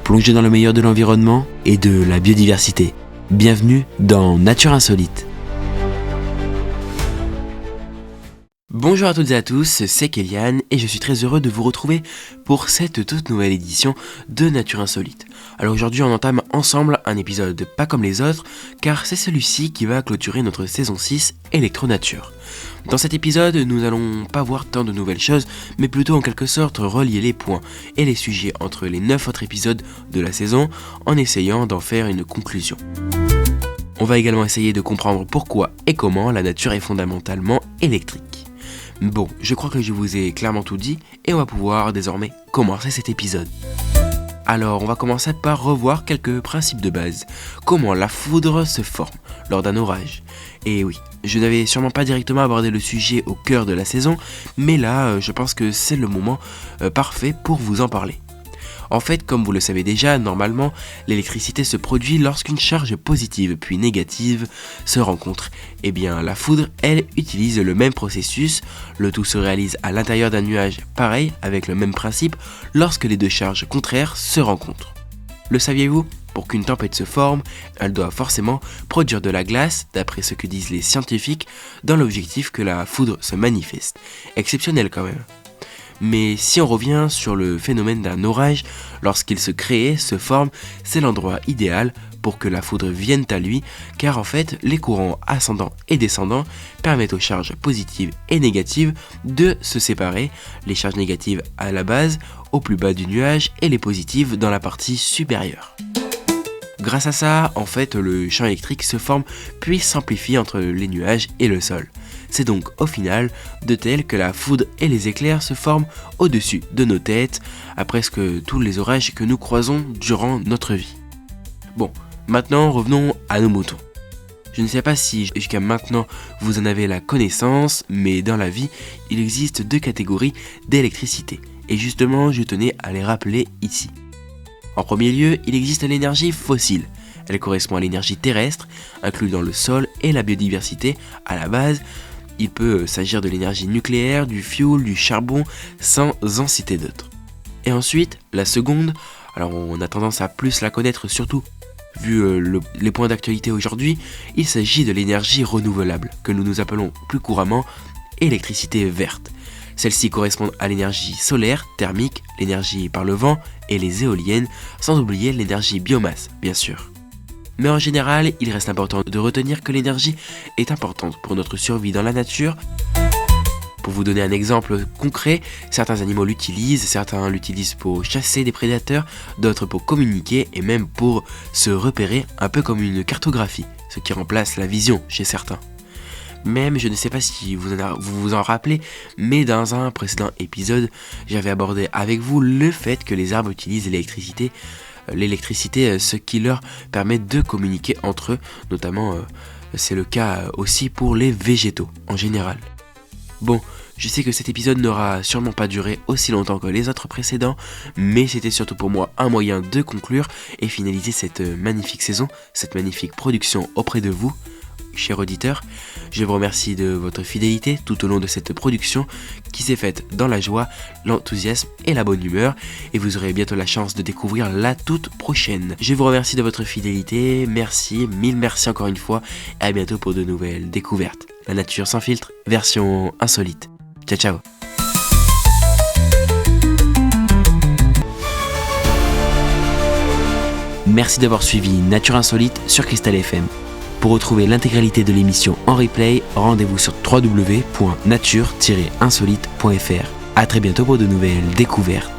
plonger dans le meilleur de l'environnement et de la biodiversité. Bienvenue dans Nature Insolite. Bonjour à toutes et à tous, c'est Kélian et je suis très heureux de vous retrouver pour cette toute nouvelle édition de Nature Insolite. Alors aujourd'hui on entame ensemble un épisode pas comme les autres car c'est celui-ci qui va clôturer notre saison 6 Électronature. Dans cet épisode, nous n'allons pas voir tant de nouvelles choses, mais plutôt en quelque sorte relier les points et les sujets entre les 9 autres épisodes de la saison en essayant d'en faire une conclusion. On va également essayer de comprendre pourquoi et comment la nature est fondamentalement électrique. Bon, je crois que je vous ai clairement tout dit et on va pouvoir désormais commencer cet épisode. Alors, on va commencer par revoir quelques principes de base. Comment la foudre se forme lors d'un orage. Et oui, je n'avais sûrement pas directement abordé le sujet au cœur de la saison, mais là, je pense que c'est le moment parfait pour vous en parler. En fait, comme vous le savez déjà, normalement, l'électricité se produit lorsqu'une charge positive puis négative se rencontrent. Eh bien, la foudre, elle, utilise le même processus, le tout se réalise à l'intérieur d'un nuage pareil, avec le même principe, lorsque les deux charges contraires se rencontrent. Le saviez-vous ? Pour qu'une tempête se forme, elle doit forcément produire de la glace, d'après ce que disent les scientifiques, dans l'objectif que la foudre se manifeste. Exceptionnel quand même. Mais si on revient sur le phénomène d'un orage, lorsqu'il se crée, se forme, c'est l'endroit idéal pour que la foudre vienne à lui, car en fait, les courants ascendants et descendants permettent aux charges positives et négatives de se séparer, les charges négatives à la base, au plus bas du nuage, et les positives dans la partie supérieure. Grâce à ça, en fait, le champ électrique se forme puis s'amplifie entre les nuages et le sol. C'est donc au final de tel que la foudre et les éclairs se forment au-dessus de nos têtes à presque tous les orages que nous croisons durant notre vie. Bon, maintenant revenons à nos moutons. Je ne sais pas si jusqu'à maintenant vous en avez la connaissance, mais dans la vie, il existe deux catégories d'électricité. Et justement, je tenais à les rappeler ici. En premier lieu, il existe l'énergie fossile. Elle correspond à l'énergie terrestre, inclue dans le sol et la biodiversité à la base. Il peut s'agir de l'énergie nucléaire, du fioul, du charbon, sans en citer d'autres. Et ensuite, la seconde, alors on a tendance à plus la connaître surtout vu les points d'actualité aujourd'hui, il s'agit de l'énergie renouvelable, que nous appelons plus couramment électricité verte. Celles-ci correspondent à l'énergie solaire, thermique, l'énergie par le vent et les éoliennes, sans oublier l'énergie biomasse, bien sûr. Mais en général, il reste important de retenir que l'énergie est importante pour notre survie dans la nature. Pour vous donner un exemple concret, certains animaux l'utilisent, certains l'utilisent pour chasser des prédateurs, d'autres pour communiquer et même pour se repérer, un peu comme une cartographie, ce qui remplace la vision chez certains. Même, je ne sais pas si vous vous en rappelez, mais dans un précédent épisode, j'avais abordé avec vous le fait que les arbres utilisent l'électricité, ce qui leur permet de communiquer entre eux, notamment c'est le cas aussi pour les végétaux en général. Bon, je sais que cet épisode n'aura sûrement pas duré aussi longtemps que les autres précédents, mais c'était surtout pour moi un moyen de conclure et finaliser cette magnifique saison, cette magnifique production auprès de vous, chers auditeurs. Je vous remercie de votre fidélité tout au long de cette production qui s'est faite dans la joie, l'enthousiasme et la bonne humeur, et vous aurez bientôt la chance de découvrir la toute prochaine. Je vous remercie de votre fidélité, merci, mille merci encore une fois, et à bientôt pour de nouvelles découvertes. La nature sans filtre, version insolite. Ciao ciao. Merci d'avoir suivi Nature Insolite sur Cristal FM. Pour retrouver l'intégralité de l'émission en replay, rendez-vous sur www.nature-insolite.fr. A très bientôt pour de nouvelles découvertes.